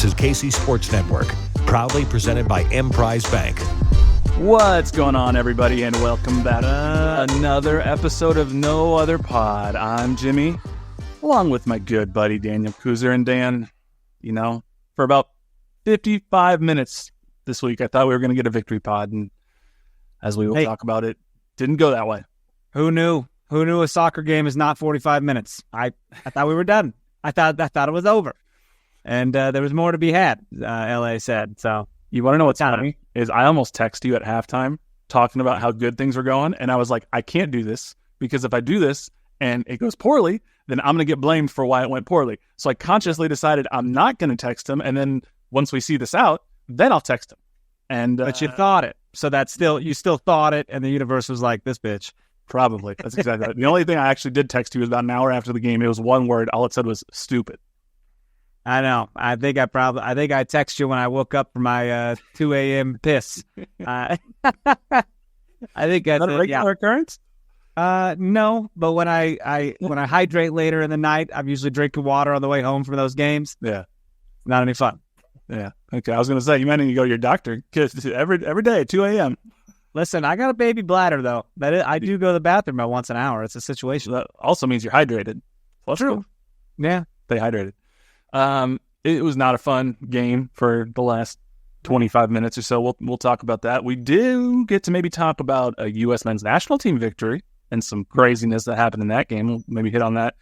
This is KC Sports Network, proudly presented by Emprise Bank. What's going on, everybody, and welcome back to another episode of No Other Pod. I'm Jimmy, along with my good buddy Daniel Kooser. And Dan, for about 55 minutes this week, I thought we were going to get a victory pod, and as we will talk about, it didn't go that way. Who knew? Who knew a soccer game is not 45 minutes? I thought we were done. I thought it was over. And there was more to be had, LA said. So you want to know what's funny? Is I almost texted you at halftime talking about how good things were going, and I was like, I can't do this, because if I do this and it goes poorly, then I'm going to get blamed for why it went poorly. So I consciously decided I'm not going to text him, and then once we see this out, then I'll text him. And but you thought it. So you still thought it, and the universe was like, this bitch. Probably. That's exactly right. The only thing I actually did text you was about an hour after the game. It was one word. All it said was stupid. I know. I think I texted you when I woke up from my 2 a.m. piss. I think that's a regular occurrence? No, but when I hydrate later in the night, I'm usually drinking water on the way home from those games. Yeah. Not any fun. Yeah. Okay. I was going to say, you might need to go to your doctor, because every day at 2 a.m. Listen, I got a baby bladder, though. I do go to the bathroom about once an hour. It's a situation. That also means you're hydrated. Well, true. Yeah. Stay hydrated. It was not a fun game for the last 25 minutes or so. We'll talk about that. We do get to maybe talk about a U.S. men's national team victory and some craziness that happened in that game. We'll maybe hit on that.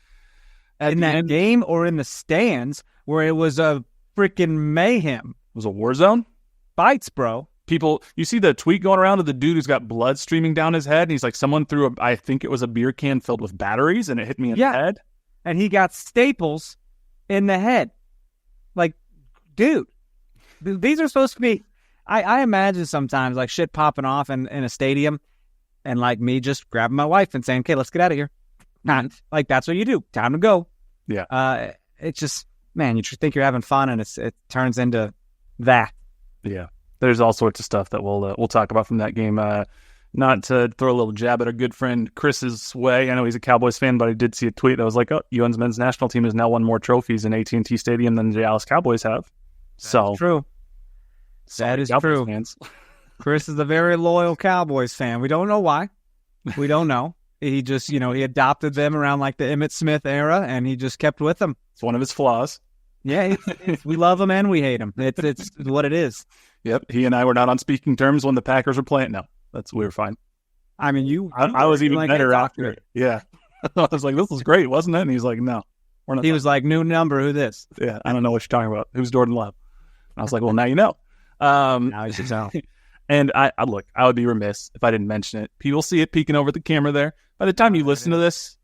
In that game or in the stands where it was a freaking mayhem. It was a war zone? Fights, bro. People, you see the tweet going around of the dude who's got blood streaming down his head, and he's like, someone threw I think it was a beer can filled with batteries, and it hit me in the head. And he got staples in the head. Like, dude, these are supposed to be, I imagine sometimes like shit popping off in a stadium, and like me just grabbing my wife and saying, okay, let's get out of here. Like, that's what you do. Time to go. Yeah. It's just, man, you think you're having fun, and it turns into that. Yeah. There's all sorts of stuff that we'll talk about from that game. Not to throw a little jab at our good friend Chris's way. I know he's a Cowboys fan, but I did see a tweet that was like, UN's men's national team has now won more trophies in AT&T Stadium than the Dallas Cowboys have. That's true. That is true. Fans. Chris is a very loyal Cowboys fan. We don't know why. We don't know. He just, he adopted them around like the Emmitt Smith era, and he just kept with them. It's one of his flaws. Yeah, we love him and we hate him. It's what it is. Yep, he and I were not on speaking terms when the Packers were playing. No, we were fine. I mean, I was even like better after it. Yeah, I was like, this was great, wasn't it? And he's like, no, we're not. He was like, new number, who this? Yeah, I don't know what you're talking about. Who's Jordan Love? And I was like, well, now you know. Now you should know. And I look, I would be remiss if I didn't mention it. People see it peeking over the camera there. By the time you listen to this,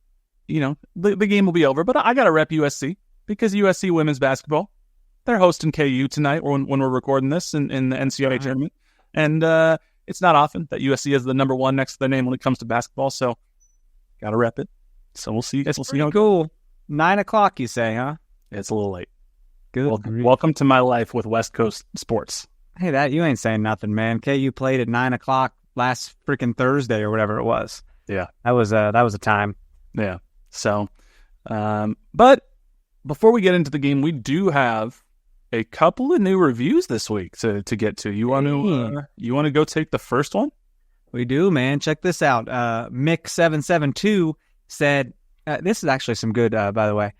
the game will be over. But I got to rep USC, because USC women's basketball, they're hosting KU tonight when we're recording this in the NCAA tournament. And it's not often that USC is the number one next to their name when it comes to basketball. So got to rep it. So we'll see. It's pretty cool. 9 o'clock, you say, huh? It's a little late. Good. Welcome to my life with West Coast sports. Hey, you ain't saying nothing, man. KU played at 9 o'clock last freaking Thursday or whatever it was. Yeah. That was a time. Yeah. So, but before we get into the game, we do have a couple of new reviews this week to get to. You want to go take the first one? We do, man. Check this out. Mick772 said, this is actually some good, by the way,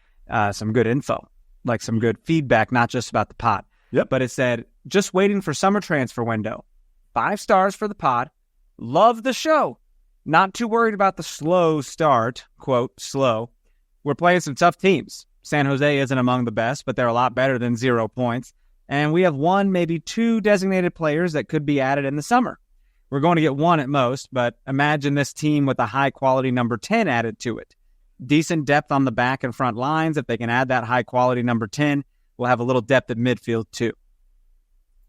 some good info, like some good feedback, not just about the pod. Yep. But it said, just waiting for summer transfer window. 5 stars for the pod. Love the show. Not too worried about the slow start, quote, slow. We're playing some tough teams. San Jose isn't among the best, but they're a lot better than 0 points. And we have 1, maybe 2 designated players that could be added in the summer. We're going to get 1 at most, but imagine this team with a high-quality number 10 added to it. Decent depth on the back and front lines. If they can add that high-quality number 10, we'll have a little depth at midfield, too.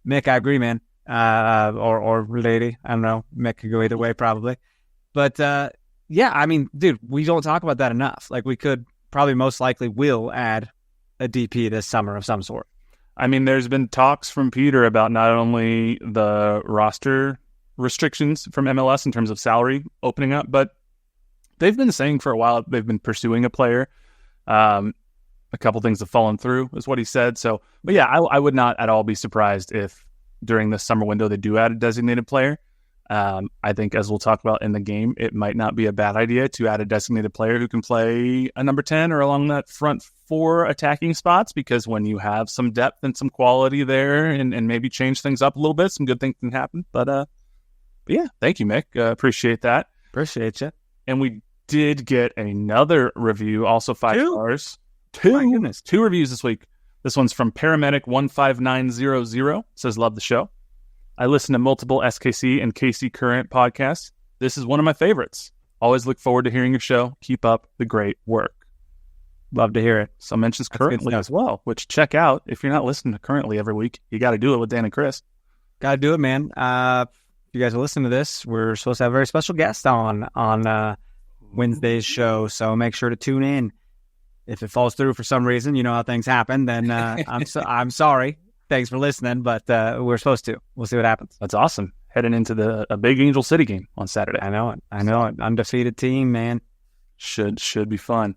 Mick, I agree, man. Or lady. I don't know. Mick could go either way, probably. But, yeah, I mean, dude, we don't talk about that enough. Like, we could probably most likely will add a DP this summer of some sort. I mean, there's been talks from Peter about not only the roster restrictions from MLS in terms of salary opening up, but they've been saying for a while they've been pursuing a player. a couple things have fallen through, is what he said. So, but yeah, I would not at all be surprised if during the summer window they do add a designated player. I think, as we'll talk about in the game, it might not be a bad idea to add a designated player who can play a number 10 or along that front 4 attacking spots, because when you have some depth and some quality there and maybe change things up a little bit, some good things can happen. But yeah, thank you, Mick. Appreciate that. Appreciate you. And we did get another review, also 5 stars. My goodness. 2 reviews this week. This one's from Paramedic 15900. Says, love the show. I listen to multiple SKC and KC Current podcasts. This is one of my favorites. Always look forward to hearing your show. Keep up the great work. Love to hear it. Some mentions currently as well, which check out. If you're not listening to currently every week, you got to do it with Dan and Chris. Got to do it, man. If you guys are listening to this, we're supposed to have a very special guest on Wednesday's show, so make sure to tune in. If it falls through for some reason, you know how things happen, then I'm sorry. Thanks for listening, but we're supposed to. We'll see what happens. That's awesome. Heading into a big Angel City game on Saturday. I know it. Undefeated team, man. Should be fun.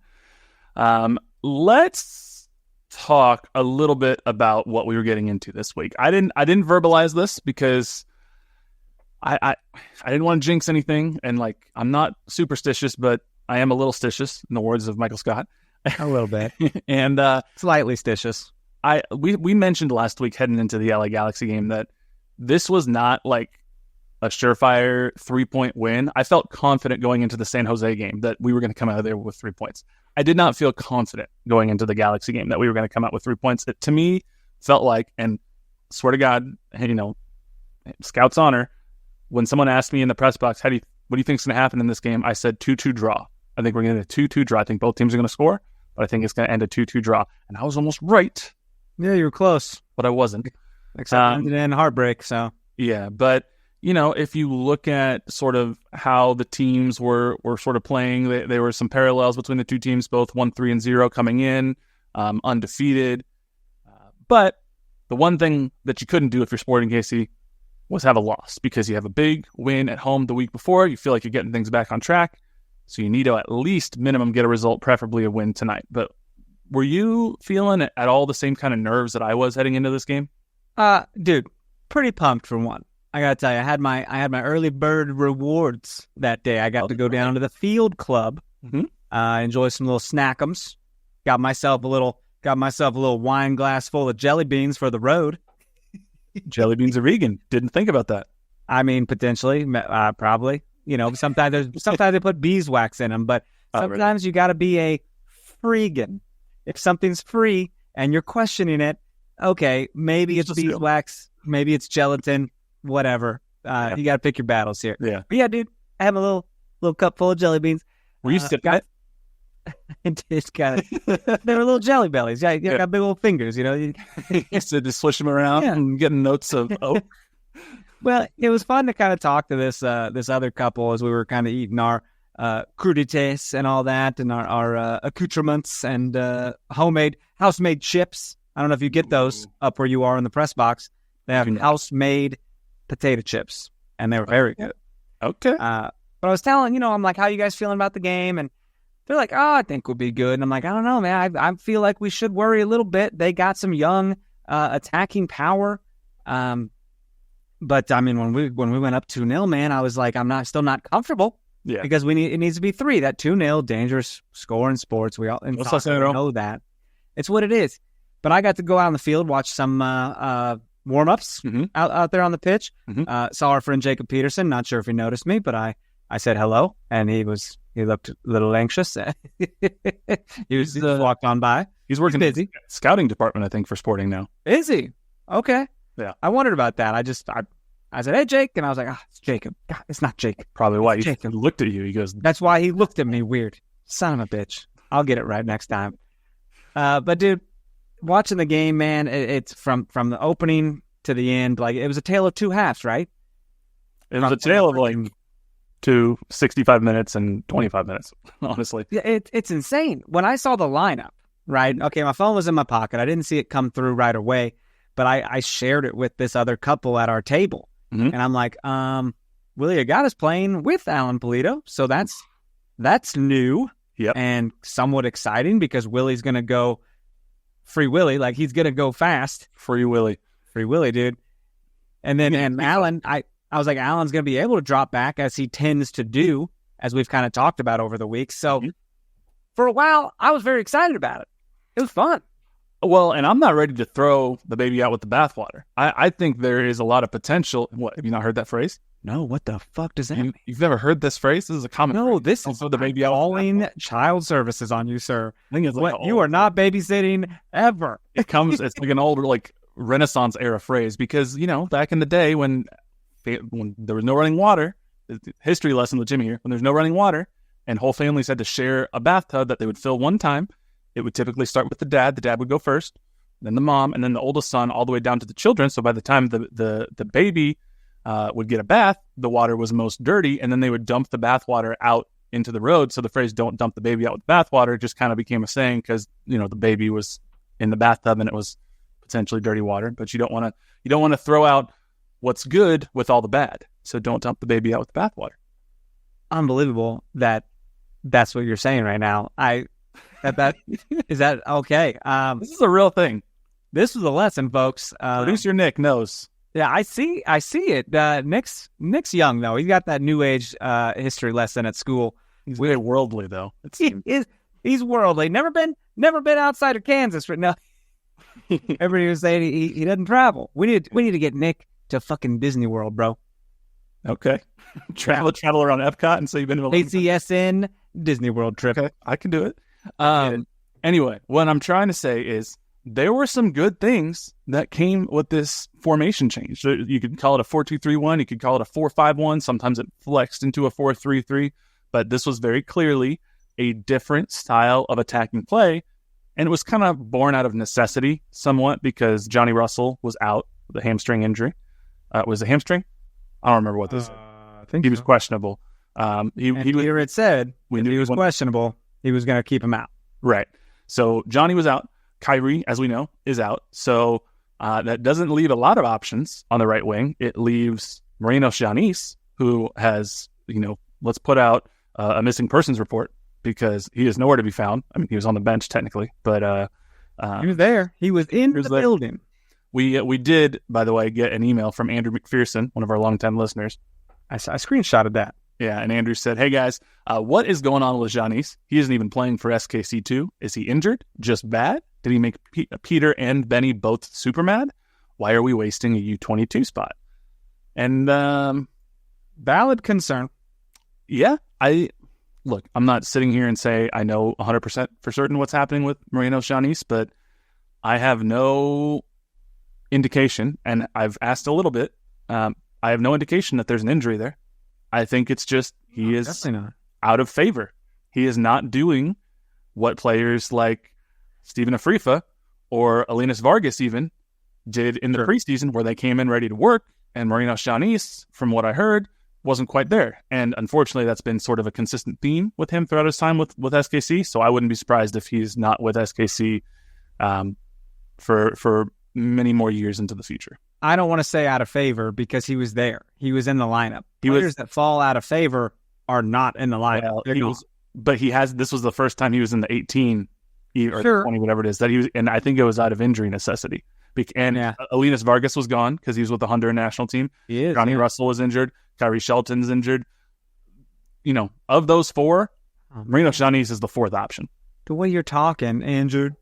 Let's talk a little bit about what we were getting into this week. I didn't verbalize this because I didn't want to jinx anything, and like, I'm not superstitious, but I am a little stitious, in the words of Michael Scott. A little bit. And slightly stitious. We mentioned last week heading into the LA Galaxy game that this was not like a surefire 3-point win. I felt confident going into the San Jose game that we were going to come out of there with 3 points. I did not feel confident going into the Galaxy game that we were going to come out with 3 points. It, to me, felt like, and swear to God, you know, Scout's honor, when someone asked me in the press box, what do you think is going to happen in this game? I said 2-2 draw. I think we're going to get a 2-2 draw. I think both teams are going to score, but I think it's going to end a 2-2 draw. And I was almost right. Yeah, you were close. But I wasn't. Except ended in heartbreak, so. Yeah, but, you know, if you look at sort of how the teams were sort of playing, there were some parallels between the two teams, both 1-3-0 coming in, undefeated. But the one thing that you couldn't do if you're Sporting KC was have a loss, because you have a big win at home the week before. You feel like you're getting things back on track. So you need to at least minimum get a result, preferably a win tonight. But were you feeling at all the same kind of nerves that I was heading into this game? Dude, pretty pumped for one. I gotta tell you, I had my early bird rewards that day. I got to go down to the field club, enjoy some little snackums. Got myself a little wine glass full of jelly beans for the road. Jelly beans are vegan. Didn't think about that. I mean, potentially, probably. You know, sometimes they put beeswax in them, but sometimes you got to be a freegan. If something's free and you're questioning it, okay, maybe it's beeswax, maybe it's gelatin, whatever. You got to pick your battles here. Yeah. But yeah, dude, I have a little cup full of jelly beans. Were you sipping it? It's kind of, they were little jelly bellies. Yeah, you got big old fingers, you know. You just swish them around and getting notes of oak. Well, it was fun to kind of talk to this other couple as we were kind of eating our crudités and all that, and our accoutrements and house-made chips. I don't know if you get those up where you are in the press box. They have house-made potato chips, and they were very good. Okay. But I was telling, I'm like, how you guys feeling about the game? And they're like, oh, I think we'll be good. And I'm like, I don't know, man. I feel like we should worry a little bit. They got some young attacking power. But I mean, when we went up 2-0, man, I was like, still not comfortable. Yeah. Because it needs to be 3. That 2-0 dangerous score in sports. We all know that. It's what it is. But I got to go out on the field, watch some warm-ups out there on the pitch. Saw our friend Jacob Peterson. Not sure if he noticed me, but I said hello, and he looked a little anxious. He just walked on by. He's working busy. in the scouting department, I think, for Sporting now. Is he? Okay. Yeah. I wondered about that. I said, hey, Jake. And I was like, it's Jacob. God, it's not Jake. Probably why he Jacob. looked at you. He goes, that's why he looked at me weird. Son of a bitch. I'll get it right next time. But, dude, watching the game, man, it's from the opening to the end. Like, it was a tale of two halves, right? It was a tale of, like, 65 minutes and 25 minutes, honestly. Yeah, it's insane. When I saw the lineup, right? Okay, my phone was in my pocket. I didn't see it come through right away, but I shared it with this other couple at our table. And I'm like, Willie Agata's playing with Alan Polito, so that's new and somewhat exciting because Willie's going to go Free Willy, like he's gonna go fast. Free Willy, dude. And then Allen, I was like, Allen's gonna be able to drop back as he tends to do, as we've kind of talked about over the weeks. So for a while, I was very excited about it. It was fun. Well, and I'm not ready to throw the baby out with the bathwater. I think there is a lot of potential. What, have you not heard that phrase? No, what the fuck does that mean? You've never heard this phrase? This is a common No, phrase. this is the baby out calling child services on you, sir. I think it's like You are not babysitting ever. it's like an old like Renaissance era phrase because, back in the day when there was no running water, history lesson with Jimmy here, when there's no running water and whole families had to share a bathtub that they would fill one time, it would typically start with the dad. The dad would go first, then the mom, and then the oldest son all the way down to the children. So by the time the baby would get a bath, the water was most dirty, and then they would dump the bath water out into the road. So the phrase "don't dump the baby out with bath water" just kind of became a saying because the baby was in the bathtub and it was potentially dirty water. But you don't want to throw out what's good with all the bad. So don't dump the baby out with the bath water. Unbelievable that's what you're saying right now. That is that okay? This is a real thing. This was a lesson, folks. Producer Nick knows. Yeah, I see it. Nick's young though. He's got that new age history lesson at school. He's very worldly though. He's worldly. Never been outside of Kansas right now. Everybody was saying he doesn't travel. We need to get Nick to fucking Disney World, bro. Okay. travel around Epcot and say you've been to ACSN Disney World trip. Okay, I can do it. Anyway, what I'm trying to say is there were some good things that came with this formation change. So you could call it a 4-2-3-1. You could call it a 4-5-1. Sometimes it flexed into a 4-3-3. But this was very clearly a different style of attacking play. And it was kind of born out of necessity somewhat because Johnny Russell was out with a hamstring injury. Was it hamstring? I don't remember what this is. I think he was questionable. Here it said if he was questionable, he was going to keep him out. Right. So Johnny was out. Kyrie, as we know, is out. So that doesn't leave a lot of options on the right wing. It leaves Moreno Xianis, who has, let's put out a missing persons report because he is nowhere to be found. I mean, he was on the bench technically, but he was there. He was in the building. We did, by the way, get an email from Andrew McPherson, one of our longtime listeners. I screenshotted that. Yeah, and Andrew said, "Hey guys, what is going on with Giannis? He isn't even playing for SKC2. Is he injured? Just bad? Did he make Peter and Benny both super mad? Why are we wasting a U22 spot?" And valid concern. Yeah, I'm not sitting here and say I know 100% for certain what's happening with Moreno Xianis, but I have no indication, and I've asked a little bit. I have no indication that there's an injury there. I think it's just he is out of favor. He is not doing what players like Steven Afrifa or Alinas Vargas even did in the preseason where they came in ready to work, and Moreno Xianis, from what I heard, wasn't quite there. And unfortunately, that's been sort of a consistent theme with him throughout his time with SKC, so I wouldn't be surprised if he's not with SKC for many more years into the future. I don't want to say out of favor because he was there. He was in the lineup. Players that fall out of favor are not in the lineup. Well, this was the first time he was in the 18 or 20, whatever it is, that he was, and I think it was out of injury necessity. And Alinas Vargas was gone because he was with the Honduran national team. He is. Johnny Russell was injured. Kyrie Shelton's injured. Of those four, Moreno Xianis is the fourth option. The way you're talking, injured,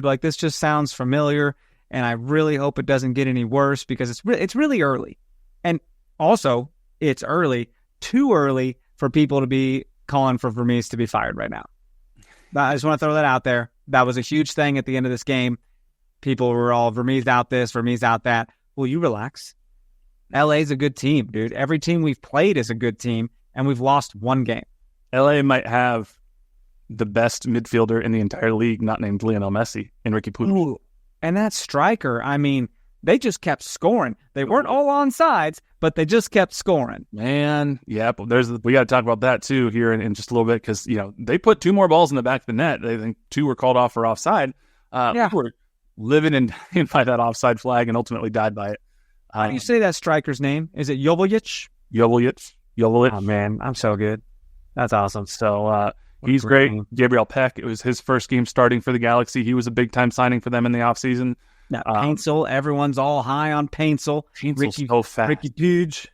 like this just sounds familiar. And I really hope it doesn't get any worse because it's really early. And also, it's too early for people to be calling for Vermees to be fired right now. But I just want to throw that out there. That was a huge thing at the end of this game. People were all, Vermees out this, Vermees out that. Well, you relax. LA's a good team, dude. Every team we've played is a good team, and we've lost one game. LA might have the best midfielder in the entire league, not named Lionel Messi, Enrique Puig. And that striker, I mean, they just kept scoring. They weren't all on sides, but they just kept scoring. Man, yeah, but we got to talk about that too here in just a little bit because they put two more balls in the back of the net. They think two were called off for offside. We were living and dying by that offside flag and ultimately died by it. How do you say that striker's name? Is it Joveljic? Joveljic. Oh man, I'm so good. That's awesome. So He's great. Gabriel Peck, it was his first game starting for the Galaxy. He was a big-time signing for them in the offseason. Now, Paintsel, everyone's all high on Paintsel. Painsel's so fast. Ricky Puig.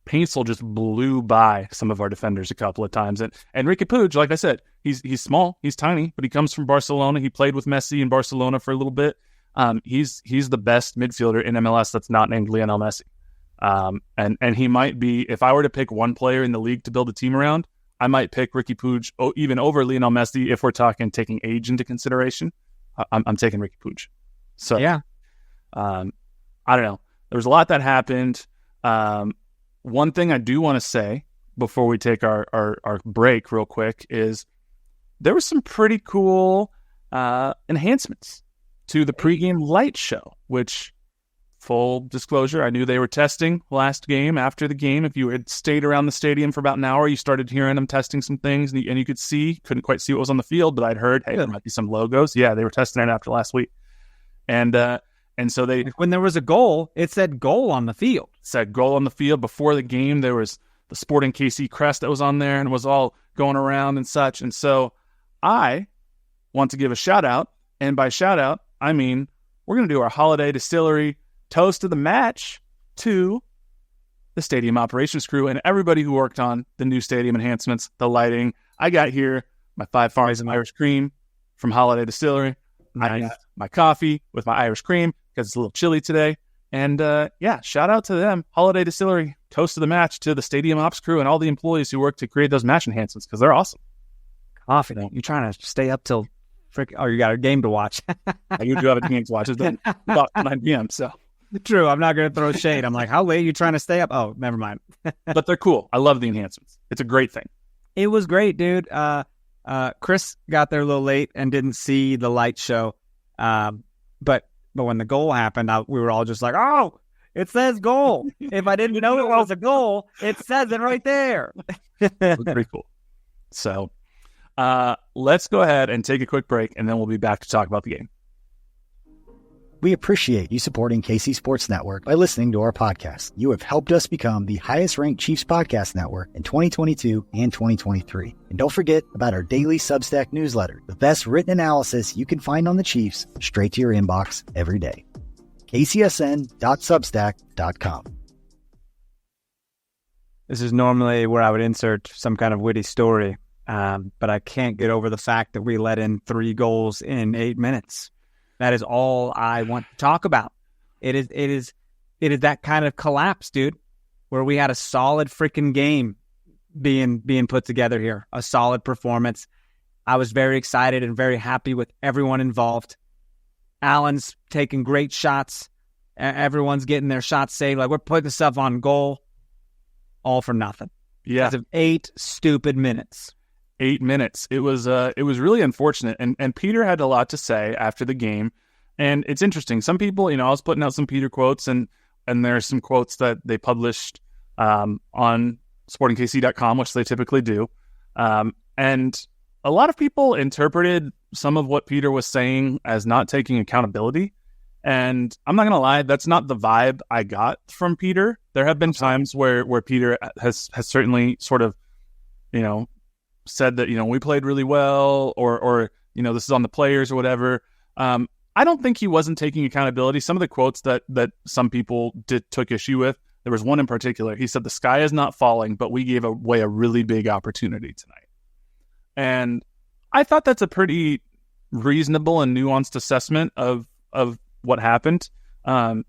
Paintsel just blew by some of our defenders a couple of times. And Ricky Puig, like I said, he's small, he's tiny, but he comes from Barcelona. He played with Messi in Barcelona for a little bit. He's the best midfielder in MLS that's not named Lionel Messi. And he might be, if I were to pick one player in the league to build a team around, I might pick Ricky Puig even over Lionel Messi if we're taking age into consideration. I'm taking Ricky Puig. So yeah, I don't know. There was a lot that happened. One thing I do want to say before we take our break real quick is there was some pretty cool enhancements to the pregame light show, which, full disclosure, I knew they were testing last game. After the game, if you had stayed around the stadium for about an hour, you started hearing them testing some things, and you couldn't quite see what was on the field, but I'd heard, hey, there might be some logos. Yeah, they were testing it after last week. And so when there was a goal, it said goal on the field. Said goal on the field. Before the game, there was the Sporting KC crest that was on there and was all going around and such. And so I want to give a shout out. And by shout out, I mean, we're going to do our Holiday Distillery toast of the match to the stadium operations crew and everybody who worked on the new stadium enhancements, the lighting. I got here my 5 Farms and Irish cream from Holiday Distillery. Nice. I got my coffee with my Irish cream because it's a little chilly today. And shout out to them. Holiday Distillery, toast of the match to the stadium ops crew and all the employees who worked to create those match enhancements because they're awesome. Coffee. You trying to stay up till you got a game to watch. You do have a game to watch. It's about 9 p.m. So true. I'm not going to throw shade. I'm like, how late are you trying to stay up? Oh, never mind. But they're cool. I love the enhancements. It's a great thing. It was great, dude. Chris got there a little late and didn't see the light show. But when the goal happened, we were all just like, oh, it says goal. If I didn't know it was a goal, it says it right there. Pretty cool. So let's go ahead and take a quick break, and then we'll be back to talk about the game. We appreciate you supporting KC Sports Network by listening to our podcast. You have helped us become the highest-ranked Chiefs podcast network in 2022 and 2023. And don't forget about our daily Substack newsletter, the best written analysis you can find on the Chiefs straight to your inbox every day. kcsn.substack.com. This is normally where I would insert some kind of witty story, but I can't get over the fact that we let in 3 goals in 8 minutes. That is all I want to talk about. It is that kind of collapse, dude, where we had a solid freaking game being put together here, a solid performance. I was very excited and very happy with everyone involved. Allen's taking great shots. Everyone's getting their shots saved. Like, we're putting stuff on goal, all for nothing. Yeah, because of 8 stupid minutes. 8 minutes. It was really unfortunate. And Peter had a lot to say after the game. And it's interesting. Some people, I was putting out some Peter quotes, and there's some quotes that they published on sportingkc.com, which they typically do. And a lot of people interpreted some of what Peter was saying as not taking accountability. And I'm not going to lie, that's not the vibe I got from Peter. There have been times where Peter has certainly sort of, said that, we played really well, or this is on the players or whatever. I don't think he wasn't taking accountability. Some of the quotes that some people took issue with, there was one in particular. He said, "The sky is not falling, but we gave away a really big opportunity tonight." And I thought that's a pretty reasonable and nuanced assessment of what happened. I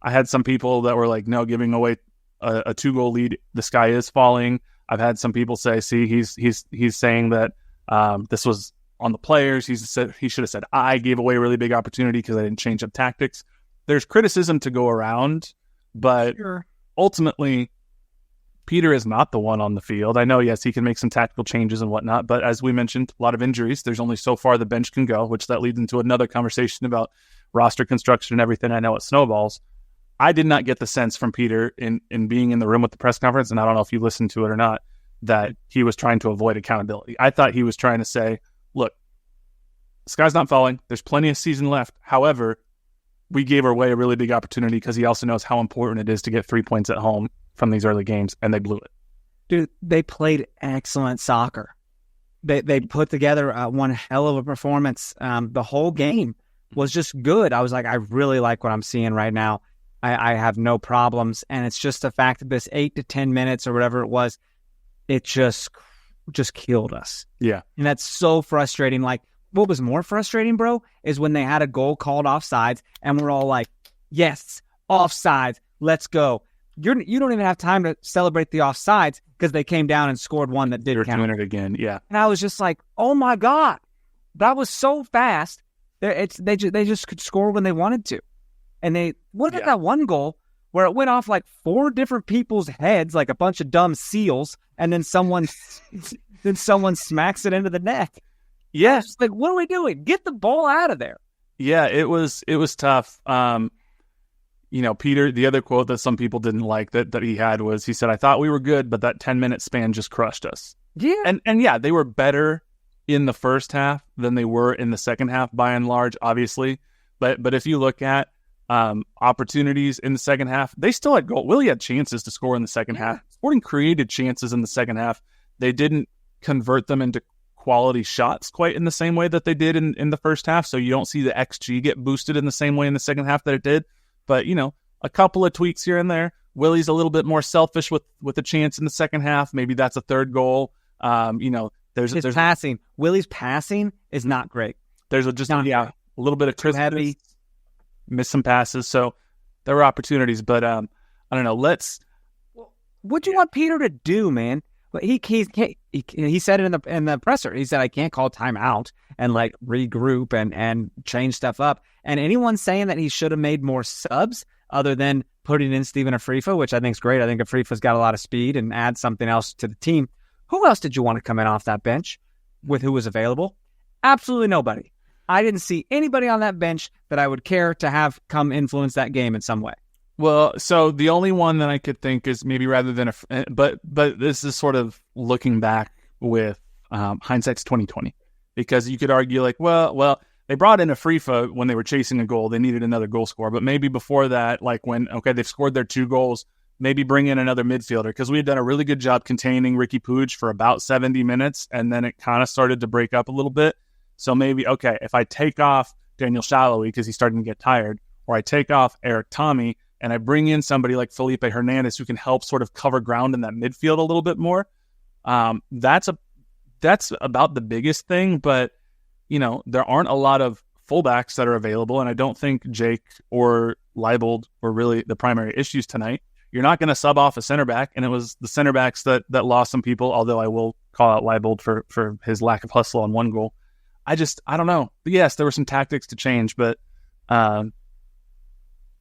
had some people that were like, no, giving away a 2-goal lead, the sky is falling. I've had some people say, see, he's saying that this was on the players. He should have said, I gave away a really big opportunity because I didn't change up tactics. There's criticism to go around, but ultimately, Peter is not the one on the field. I know, yes, he can make some tactical changes and whatnot, but as we mentioned, a lot of injuries. There's only so far the bench can go, which that leads into another conversation about roster construction and everything. I know it snowballs. I did not get the sense from Peter in being in the room with the press conference, and I don't know if you listened to it or not, that he was trying to avoid accountability. I thought he was trying to say, look, the sky's not falling. There's plenty of season left. However, we gave away a really big opportunity because he also knows how important it is to get 3 points at home from these early games, and they blew it. Dude, they played excellent soccer. they put together one hell of a performance. The whole game was just good. I was like, I really like what I'm seeing right now. I have no problems. And it's just the fact that this 8 to 10 minutes or whatever it was, it just killed us. Yeah. And that's so frustrating. Like, what was more frustrating, bro, is when they had a goal called offsides and we're all like, yes, offsides, let's go. You don't even have time to celebrate the offsides because they came down and scored one that did count. Doing it again, yeah. And I was just like, oh my God, that was so fast. They just could score when they wanted to. And what about that one goal where it went off like 4 different people's heads, like a bunch of dumb seals, and then someone smacks it into the net? Yes. Like, what are we doing? Get the ball out of there. Yeah, it was tough. Peter, the other quote that some people didn't like that he had was, he said, I thought we were good, but that 10-minute span just crushed us. Yeah. And yeah, they were better in the first half than they were in the second half by and large, obviously. But if you look at opportunities in the second half, they still had goal. Willie had chances to score in the second half. Sporting created chances in the second half. They didn't convert them into quality shots quite in the same way that they did in the first half. So you don't see the XG get boosted in the same way in the second half that it did. But, a couple of tweaks here and there. Willie's a little bit more selfish with a chance in the second half. Maybe that's a third goal. There's passing. Willie's passing is not great. There's a little bit of crispness, missed some passes. So there were opportunities, but I don't know. What do you want Peter to do, man? He said it in the presser. He said, I can't call timeout and like regroup and change stuff up. And anyone saying that he should have made more subs other than putting in Steven Afrifa, which I think is great. I think Afrifa's got a lot of speed and adds something else to the team. Who else did you want to come in off that bench with who was available? Absolutely nobody. I didn't see anybody on that bench that I would care to have come influence that game in some way. Well, so the only one that I could think is maybe rather than but this is sort of looking back with hindsight's 2020, because you could argue like, well, they brought in Afrifa when they were chasing a goal. They needed another goal scorer, but maybe before that, like they've scored their 2 goals, maybe bring in another midfielder, because we had done a really good job containing Ricky Puig for about 70 minutes, and then it kind of started to break up a little bit. So maybe, if I take off Daniel Shallowy because he's starting to get tired, or I take off Eric Tommy, and I bring in somebody like Felipe Hernandez who can help sort of cover ground in that midfield a little bit more. That's about the biggest thing, but there aren't a lot of fullbacks that are available, and I don't think Jake or Leibold were really the primary issues tonight. You're not going to sub off a center back, and it was the center backs that lost some people, although I will call out Leibold for his lack of hustle on one goal. I don't know. But yes, there were some tactics to change, but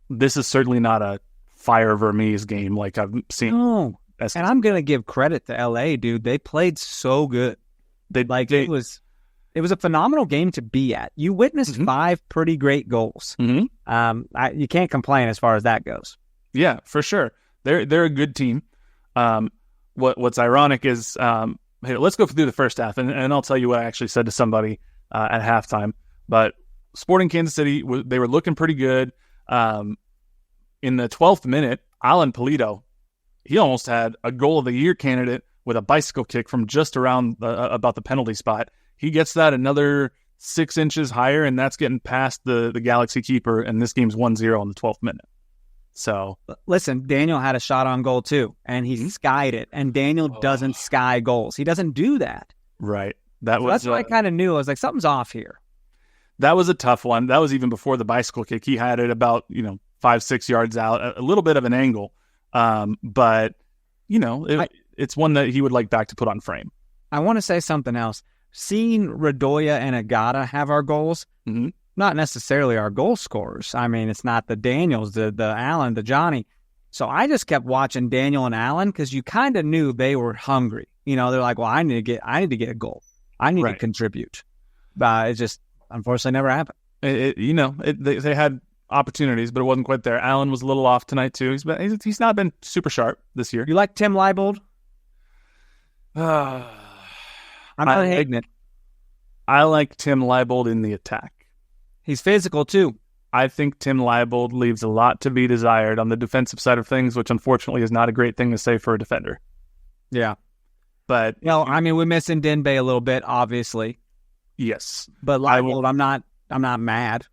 this is certainly not a fire Vermees game like I've seen. No. And I'm going to give credit to LA, dude. They played so good. It was a phenomenal game to be at. You witnessed 5 pretty great goals. Mm-hmm. You can't complain as far as that goes. Yeah, for sure. They're a good team. What's ironic is, hey, let's go through the first half, and I'll tell you what I actually said to somebody at halftime. But Sporting Kansas City, they were looking pretty good. In the 12th minute, Alan Pulido, he almost had a goal of the year candidate with a bicycle kick from just around about the penalty spot. He gets that another 6 inches higher, and that's getting past the Galaxy keeper, and this game's 1-0 in the 12th minute. So listen, Daniel had a shot on goal too, and he skied it. And Daniel doesn't sky goals. He doesn's do that. Right. That's what I kind of knew. I was like, something's off here. That was a tough one. That was even before the bicycle kick. He had it about 5-6 yards out, a little bit of an angle, but it's one that he would like back to put on frame. I want to say something else. Seeing Radoya and Agata have our goals. Mm-hmm. Not necessarily our goal scorers. I mean, it's not the Daniels, the Allen, the Johnny. So I just kept watching Daniel and Allen because you kind of knew they were hungry. They're like, well, I need to get a goal. I need to contribute. It just unfortunately never happened. They had opportunities, but it wasn't quite there. Allen was a little off tonight too. He's not been super sharp this year. You like Tim Leibold? I'm not ignorant. I like Tim Leibold in the attack. He's physical too. I think Tim Leibold leaves a lot to be desired on the defensive side of things, which unfortunately is not a great thing to say for a defender. Yeah. But I mean, we're missing Denbei a little bit, obviously. yes, But Leibold, I'm not mad.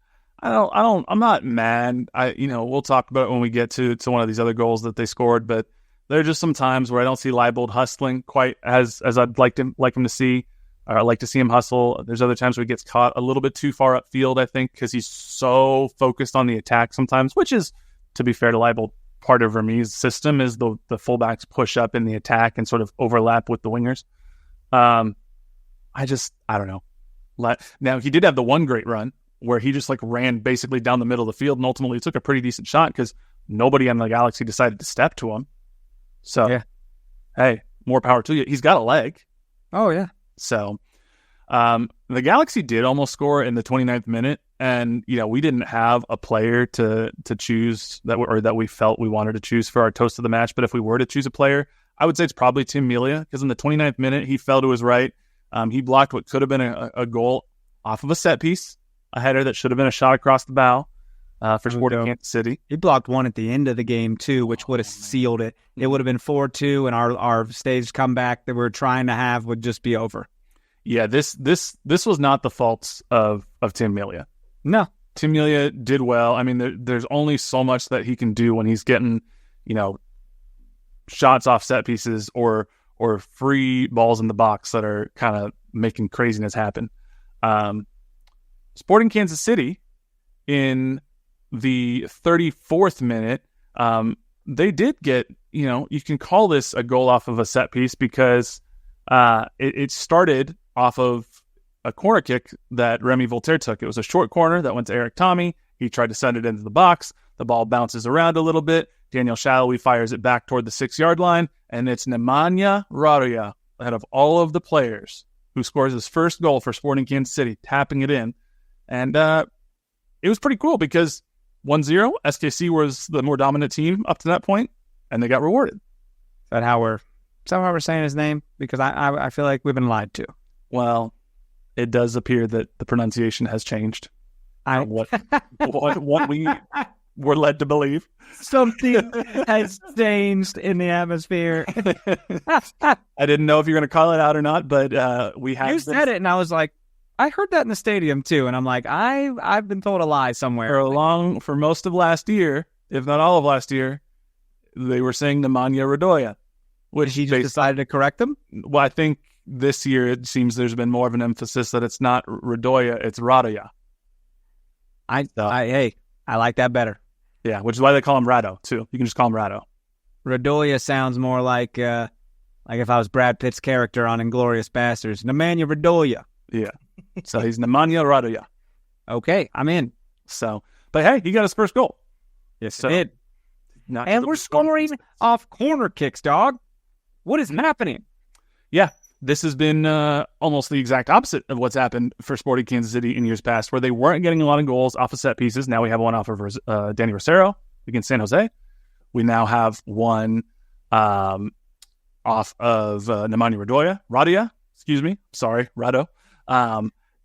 I'm not mad. We'll talk about it when we get to one of these other goals that they scored. But there are just some times where I don't see Leibold hustling quite as I'd like him to see. Or I'd like to see him hustle. There's other times where he gets caught a little bit too far upfield, I think, because he's so focused on the attack sometimes, which is, to be fair to Leibold, part of Vermeer's system is the fullbacks push up in the attack and sort of overlap with the wingers. I don't know. Now, he did have the one great run where he just ran basically down the middle of the field and ultimately took a pretty decent shot because nobody on the Galaxy decided to step to him. So, yeah. Hey, more power to you. He's got a leg. Oh, yeah. So the Galaxy did almost score in the 29th minute, and we didn't have a player to choose that we felt we wanted to choose for our toast of the match. But if we were to choose a player, I would say it's probably Tim Melia, because in the 29th minute he fell to his right. He blocked what could have been a goal off of a set piece, a header that should have been a shot across the bow for Sporting Kansas City. He blocked one at the end of the game too, which would have sealed it. It would have been 4-2, and our staged comeback that we're trying to have would just be over. Yeah, this was not the faults of Tim Melia. No. Tim Melia did well. I mean, there's only so much that he can do when he's getting, shots off set pieces or free balls in the box that are kind of making craziness happen. Sporting Kansas City, in the 34th minute, they did get, you can call this a goal off of a set piece because it started off of a corner kick that Remy Voltaire took. It was a short corner that went to Eric Tommy. He tried to send it into the box. The ball bounces around a little bit. Daniel Shallowy fires it back toward the 6-yard line, and it's Nemanja Radoja, out of all of the players, who scores his first goal for Sporting Kansas City, tapping it in. And it was pretty cool because 1-0, SKC was the more dominant team up to that point, and they got rewarded. Is that how we're saying his name? Because I feel like we've been lied to. Well, it does appear that the pronunciation has changed. What we were led to believe. Something has changed in the atmosphere. I didn't know if you're going to call it out or not, but we have. You said it, and I was like, I heard that in the stadium too, and I'm like, I've been told a lie somewhere. For most of last year, if not all of last year, they were saying Nemanja Radoja, which he just decided to correct them. Well, I think this year it seems there's been more of an emphasis that it's not Radoja, it's Radoja. I like that better. Yeah, which is why they call him Rado too. You can just call him Rado. Radoja sounds more like if I was Brad Pitt's character on Inglourious Basterds, Nemanja Radoja. Yeah, so he's Nemanja Radoja. Okay, I'm in. So, but hey, he got his first goal. Yes, he did. Not and we're scoring off corner kicks, dog. What is happening? Yeah, this has been almost the exact opposite of what's happened for Sporting Kansas City in years past, where they weren't getting a lot of goals off of set pieces. Now we have one off of Danny Rosero against San Jose. We now have one off of Nemanja Radoja. Excuse me. Sorry, Rado.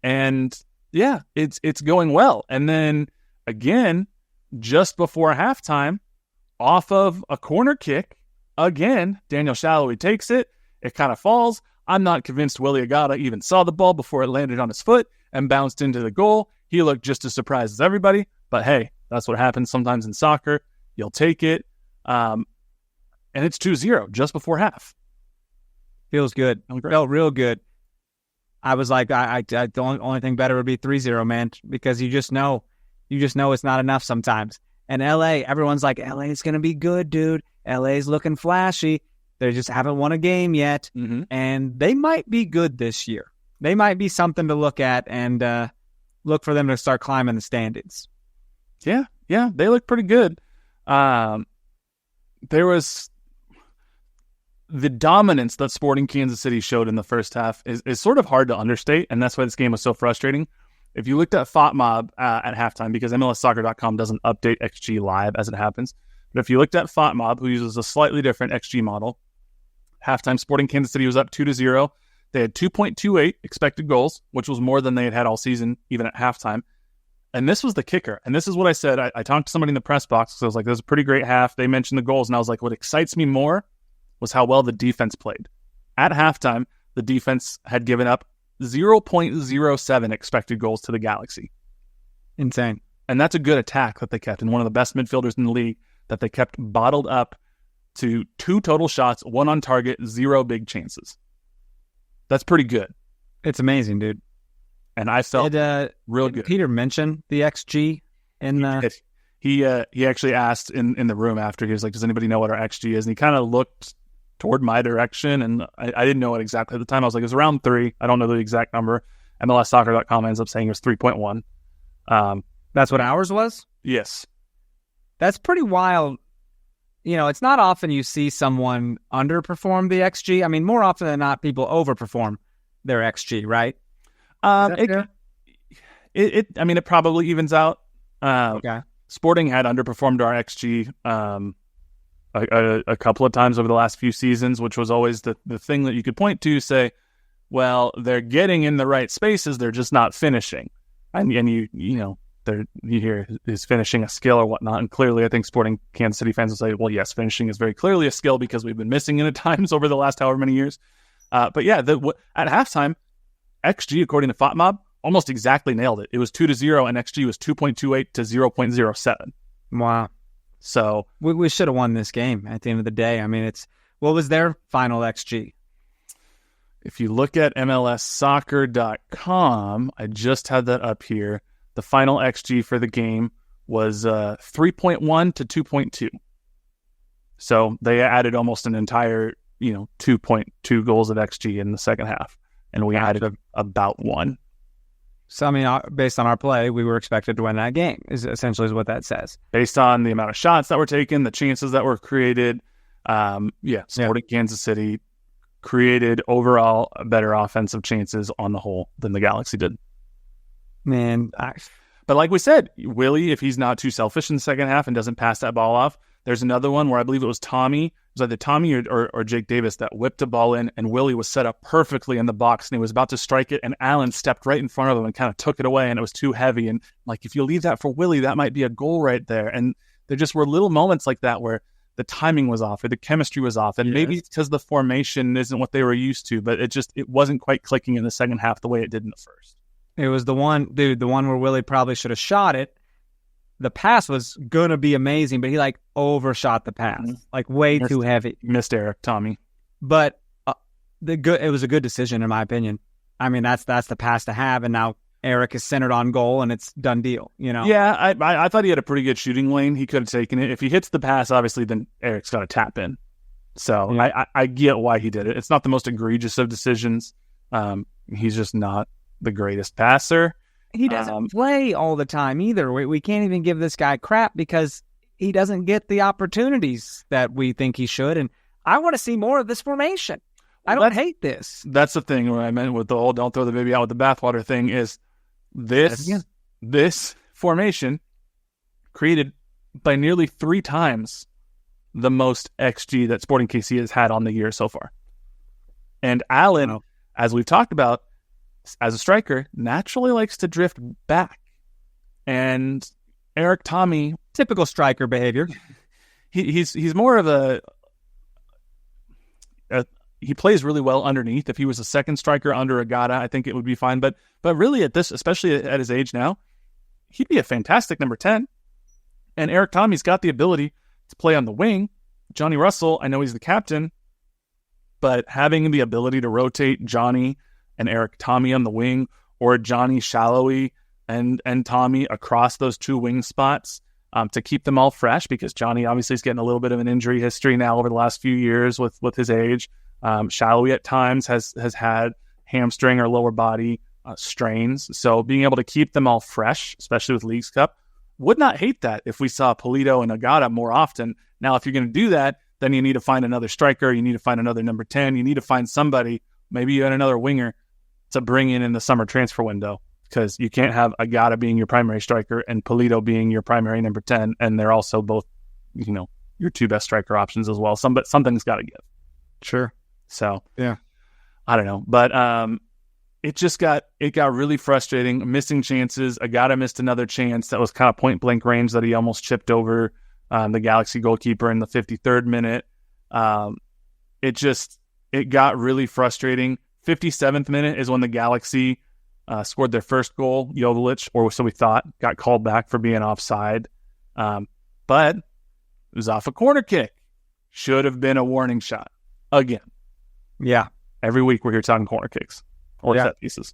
And yeah, it's going well. And then again, just before halftime, off of a corner kick, again, Daniel Shallowy takes it. It kind of falls. I'm not convinced Willie Agata even saw the ball before it landed on his foot and bounced into the goal. He looked just as surprised as everybody. But hey, that's what happens sometimes in soccer. You'll take it. And it's 2-0 just before half. Feels good. Felt real good. I was like, the only thing better would be 3-0, man, because you just know it's not enough sometimes. And LA, everyone's like, LA is going to be good, dude. LA's looking flashy. They just haven't won a game yet. Mm-hmm. And they might be good this year. They might be something to look at and look for them to start climbing the standings. Yeah, they look pretty good. There was the dominance that Sporting Kansas City showed in the first half is sort of hard to understate, and that's why this game was so frustrating. If you looked at FOTMob at halftime, because MLSsoccer.com doesn't update XG live as it happens, but if you looked at FOTMob, who uses a slightly different XG model, halftime Sporting Kansas City was up 2-0. They had 2.28 expected goals, which was more than they had all season, even at halftime. And this was the kicker. And this is what I said. I talked to somebody in the press box, so I was like, this is a pretty great half. They mentioned the goals, and I was like, what excites me more was how well the defense played At halftime, the defense had given up 0.07 expected goals to the Galaxy. Insane. And that's a good attack that they kept, and one of the best midfielders in the league that they kept bottled up to 2 total shots, 1 on target, 0 big chances. That's pretty good. It's amazing, dude. And I felt real good. Peter mentioned the XG in the... He actually asked in the room after. He was like, does anybody know what our XG is? And he kind of looked toward my direction, and I didn't know it exactly at the time. I was like, it was around 3. I don't know the exact number. MLSsoccer.com ends up saying it was 3.1. That's what ours was? Yes. That's pretty wild. You know, it's not often you see someone underperform the XG. I mean, more often than not, people overperform their XG, right? It probably evens out. Okay. Sporting had underperformed our XG a couple of times over the last few seasons, which was always the thing that you could point to, say, well, they're getting in the right spaces, they're just not finishing. And you hear, is finishing a skill or whatnot? And clearly, I think Sporting Kansas City fans will say, well, yes, finishing is very clearly a skill because we've been missing it at times over the last however many years. But yeah, at halftime, XG, according to FOTMob, almost exactly nailed it. It was 2-0, and XG was 2.28 to 0.07. Wow. So we should have won this game at the end of the day. I mean, what was their final XG? If you look at MLSsoccer.com, I just had that up here. The final XG for the game was 3.1 to 2.2. So they added almost an entire, 2.2 goals of XG in the second half, and we added about 1. So, I mean, based on our play, we were expected to win that game, is essentially what that says. Based on the amount of shots that were taken, the chances that were created, Sporting Kansas City created overall better offensive chances on the whole than the Galaxy did. Man, but like we said, Willie, if he's not too selfish in the second half and doesn't pass that ball off, there's another one where I believe it was Tommy. It was either Tommy or Jake Davis that whipped a ball in, and Willie was set up perfectly in the box, and he was about to strike it, and Allen stepped right in front of him and kind of took it away, and it was too heavy. And like, if you leave that for Willie, that might be a goal right there. And there just were little moments like that where the timing was off or the chemistry was off. And maybe it's because the formation isn't what they were used to, but it wasn't quite clicking in the second half the way it did in the first. It was the one where Willie probably should have shot it. The pass was going to be amazing, but he overshot the pass, way too heavy. Missed Eric, Tommy. But it was a good decision in my opinion. I mean, that's the pass to have, and now Eric is centered on goal, and it's done deal, Yeah, I thought he had a pretty good shooting lane. He could have taken it. If he hits the pass, obviously, then Eric's got to tap in. So yeah. I get why he did it. It's not the most egregious of decisions. He's just not the greatest passer. He doesn't play all the time either. We can't even give this guy crap because he doesn't get the opportunities that we think he should. And I want to see more of this formation. I don't hate this. That's the thing where I meant with the whole don't throw the baby out with the bathwater thing is this formation created by nearly 3 times the most XG that Sporting KC has had on the year so far. And Allen, as we've talked about, as a striker, naturally likes to drift back. And Eric Tommy... Typical striker behavior. He's more of he plays really well underneath. If he was a second striker under Agata, I think it would be fine. But really at this, especially at his age now, he'd be a fantastic number 10. And Eric Tommy's got the ability to play on the wing. Johnny Russell, I know he's the captain, but having the ability to rotate Johnny and Eric Tommy on the wing, or Johnny Shallowy and Tommy across those 2 wing spots to keep them all fresh, because Johnny obviously is getting a little bit of an injury history now over the last few years with his age. Shallowy at times has had hamstring or lower body strains. So being able to keep them all fresh, especially with Leagues Cup, would not hate that if we saw Polito and Agata more often. Now, if you're going to do that, then you need to find another striker. You need to find another number 10. You need to find somebody, maybe you had another winger, to bring in the summer transfer window, because you can't have Agata being your primary striker and Polito being your primary number 10, and they're also both, your 2 best striker options as well. Something's got to give. Sure. So yeah, I don't know, but it got really frustrating. Missing chances. Agata missed another chance that was kind of point blank range that he almost chipped over the Galaxy goalkeeper in the 53rd minute. it got really frustrating. 57th minute is when the Galaxy scored their first goal. Joveljic, or so we thought, got called back for being offside. But it was off a corner kick. Should have been a warning shot. Again. Yeah. Every week we're here talking corner kicks or set pieces.